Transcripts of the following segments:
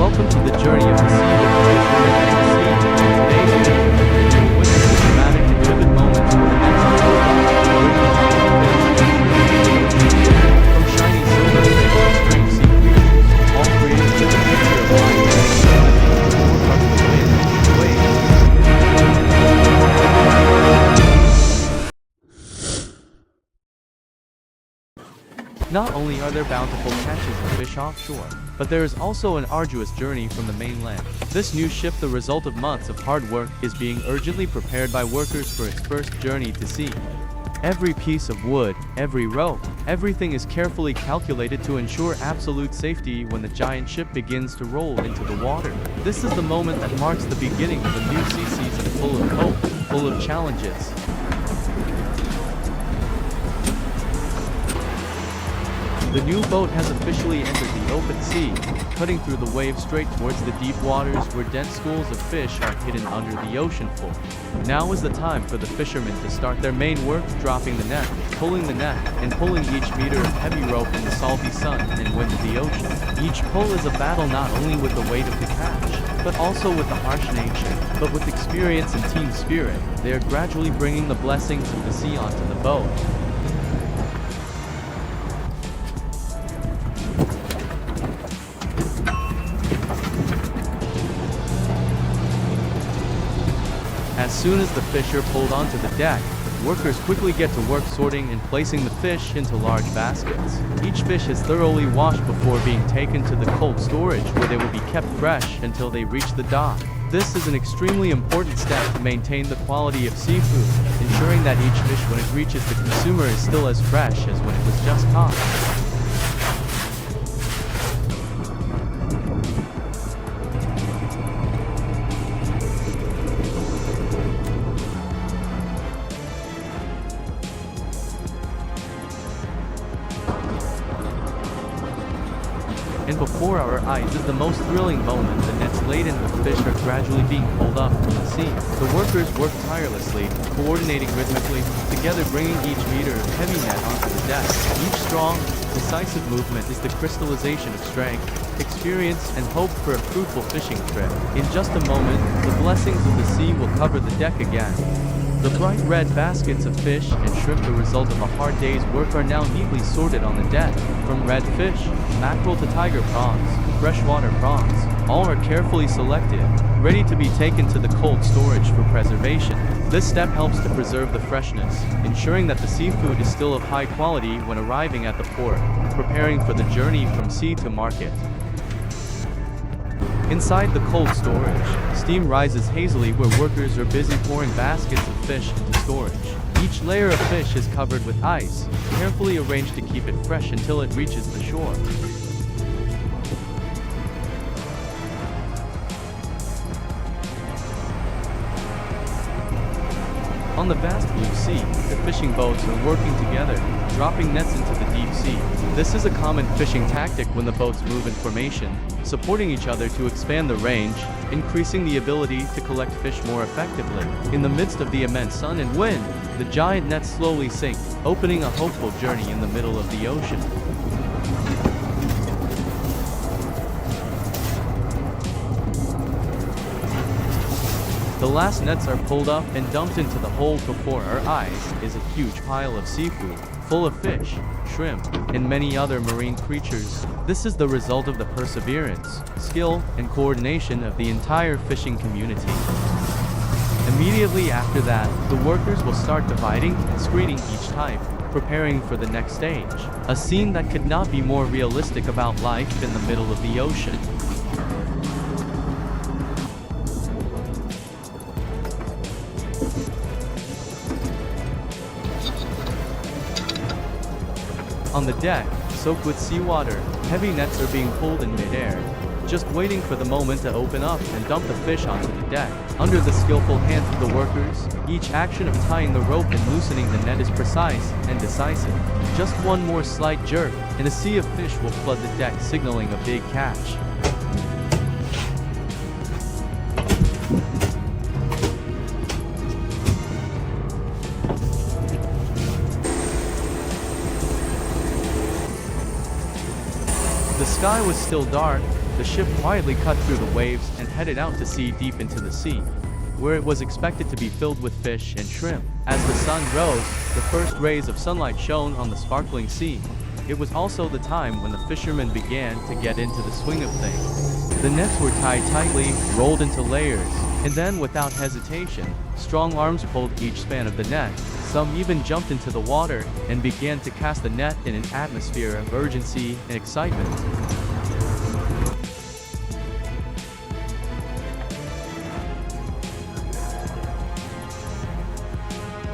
Welcome to the journey of the sea with fishermen and the sea. Today's video, you'll witness the dramatic and vivid moments where the nets are pulled up, bringing home fish. From shiny silver fish to strange sea creatures, all created with a picture of life and the forefront of the wind and the waves. Not only are there bountiful catches of fish offshore, but there is also an arduous journey from the mainland. This new ship, the result of months of hard work, is being urgently prepared by workers for its first journey to sea. Every piece of wood, every rope, everything is carefully calculated to ensure absolute safety when the giant ship begins to roll into the water. This is the moment that marks the beginning of a new sea season full of hope, full of challenges. The new boat has officially entered the open sea, cutting through the waves straight towards the deep waters where dense schools of fish are hidden under the ocean floor. Now is the time for the fishermen to start their main work, dropping the net, pulling the net, and pulling each meter of heavy rope in the salty sun and wind of the ocean. Each pull is a battle not only with the weight of the catch, but also with the harsh nature. But with experience and team spirit, they are gradually bringing the blessings of the sea onto the boat. As soon as the fish are pulled onto the deck, workers quickly get to work sorting and placing the fish into large baskets. Each fish is thoroughly washed before being taken to the cold storage where they will be kept fresh until they reach the dock. This is an extremely important step to maintain the quality of seafood, ensuring that each fish when it reaches the consumer is still as fresh as when it was just caught. And before our eyes is the most thrilling moment. The nets laden with fish are gradually being pulled up from the sea. The workers work tirelessly, coordinating rhythmically, together bringing each meter of heavy net onto the deck. Each strong, decisive movement is the crystallization of strength, experience, and hope for a fruitful fishing trip. In just a moment, the blessings of the sea will cover the deck again. The bright red baskets of fish and shrimp, the result of a hard day's work, are now neatly sorted on the deck. From red fish, mackerel to tiger prawns, freshwater prawns, all are carefully selected, ready to be taken to the cold storage for preservation. This step helps to preserve the freshness, ensuring that the seafood is still of high quality when arriving at the port, preparing for the journey from sea to market. Inside the cold storage, steam rises hazily where workers are busy pouring baskets of fish into storage. Each layer of fish is covered with ice, carefully arranged to keep it fresh until it reaches the shore. On the vast blue sea, the fishing boats are working together, dropping nets into the deep sea. This is a common fishing tactic when the boats move in formation, supporting each other to expand the range, increasing the ability to collect fish more effectively. In the midst of the immense sun and wind, the giant nets slowly sink, opening a hopeful journey in the middle of the ocean. The last nets are pulled up and dumped into the hold. Before our eyes is a huge pile of seafood, full of fish, shrimp, and many other marine creatures. This is the result of the perseverance, skill, and coordination of the entire fishing community. Immediately after that, the workers will start dividing and screening each type, preparing for the next stage. A scene that could not be more realistic about life in the middle of the ocean. On the deck, soaked with seawater, heavy nets are being pulled in midair, just waiting for the moment to open up and dump the fish onto the deck. Under the skillful hands of the workers, each action of tying the rope and loosening the net is precise and decisive. Just one more slight jerk, and a sea of fish will flood the deck, signaling a big catch. The sky was still dark, the ship quietly cut through the waves and headed out to sea deep into the sea, where it was expected to be filled with fish and shrimp. As the sun rose, the first rays of sunlight shone on the sparkling sea. It was also the time when the fishermen began to get into the swing of things. The nets were tied tightly, rolled into layers, and then without hesitation, strong arms pulled each span of the net. Some even jumped into the water and began to cast the net in an atmosphere of urgency and excitement.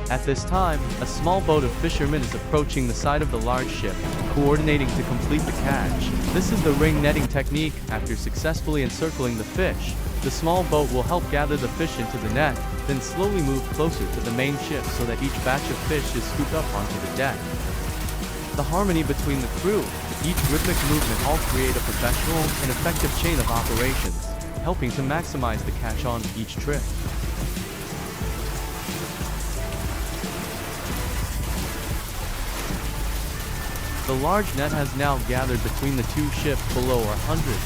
At this time, a small boat of fishermen is approaching the side of the large ship, coordinating to complete the catch. This is the ring netting technique. After successfully encircling the fish, the small boat will help gather the fish into the net, then slowly move closer to the main ship so that each batch of fish is scooped up onto the deck. The harmony between the crew, each rhythmic movement all create a professional and effective chain of operations, helping to maximize the catch on each trip. The large net has now gathered between the two ships below are hundreds,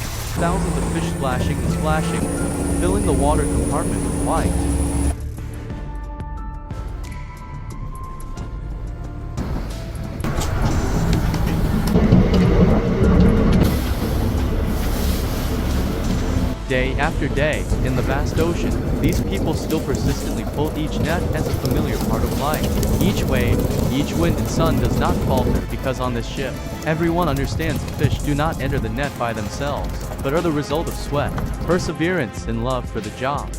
thousands of fish splashing and splashing, filling the water compartment with white. Day after day, in the vast ocean, these people still persistently pull each net as a familiar part of life. Each wave, each wind and sun does not falter because on this ship, everyone understands fish do not enter the net by themselves, but are the result of sweat, perseverance and love for the job.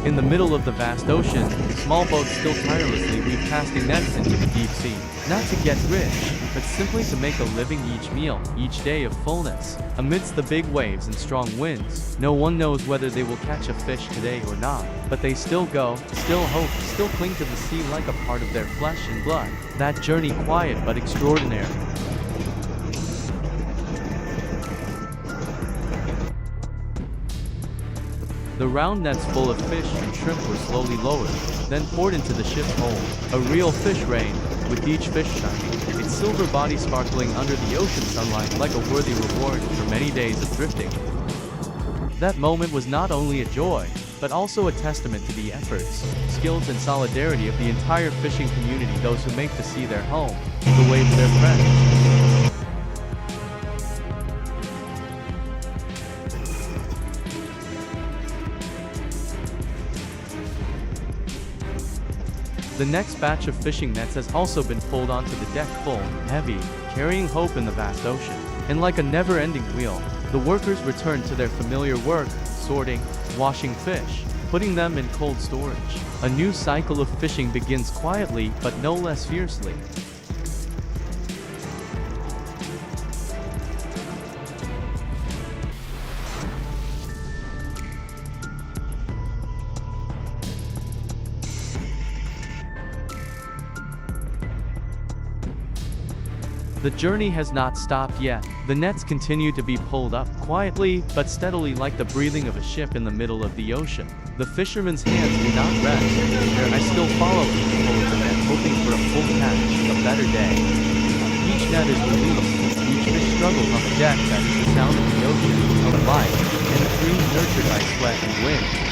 In the middle of the vast ocean, small boats still tirelessly weave casting nets into the deep sea, not to get rich, but simply to make a living each meal, each day of fullness. Amidst the big waves and strong winds, no one knows whether they will catch a fish today or not, but they still go, still hope, still cling to the sea like a part of their flesh and blood. That journey quiet but extraordinary. The round nets full of fish and shrimp were slowly lowered, then poured into the ship's hold. A real fish rain, with each fish shining, its silver body sparkling under the ocean sunlight like a worthy reward for many days of drifting. That moment was not only a joy, but also a testament to the efforts, skills and solidarity of the entire fishing community, those who make the sea their home, the waves their friends. The next batch of fishing nets has also been pulled onto the deck full, heavy, carrying hope in the vast ocean. And like a never-ending wheel, the workers return to their familiar work, sorting, washing fish, putting them in cold storage. A new cycle of fishing begins quietly but no less fiercely. The journey has not stopped yet. The nets continue to be pulled up, quietly but steadily like the breathing of a ship in the middle of the ocean. The fishermen's hands do not rest. I still follow each pull of the net, hoping for a full catch, a better day. Each net is released, each fish struggles on the deck. That is the sound of the ocean, of life, and the dreams nurtured by sweat and wind.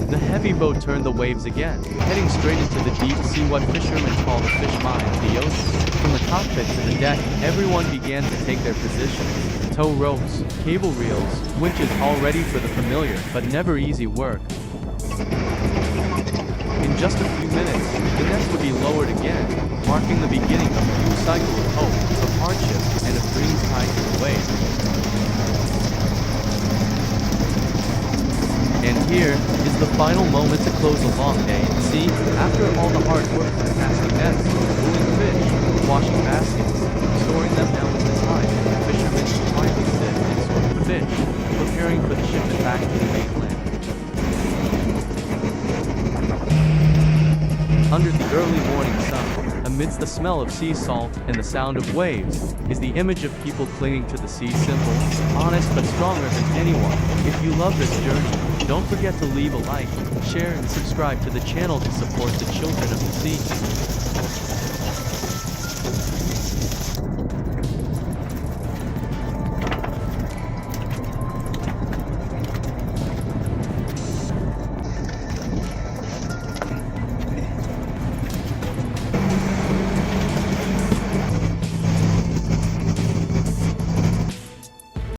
The heavy boat turned the waves again, heading straight into the deep sea, what fishermen call the fish mine of the ocean. From the cockpit to the deck, everyone began to take their positions, Tow ropes, cable reels, winches all ready for the familiar but never easy work. In just a few minutes, the nets would be lowered again, marking the beginning of a new cycle of hope, of hardship, and of dreams tied to the wave. And here is the final moment to close a long day. See, after all the hard work of casting nets, pulling fish, washing baskets, storing them down to the tide, the fishermen finally sit and sort the fish, preparing for the shipment back to the mainland. Under the early morning sun, amidst the smell of sea salt and the sound of waves, is the image of people clinging to the sea, simple, honest but stronger than anyone. If you love this journey, don't forget to leave a like, share and subscribe to the channel to support the children of the sea.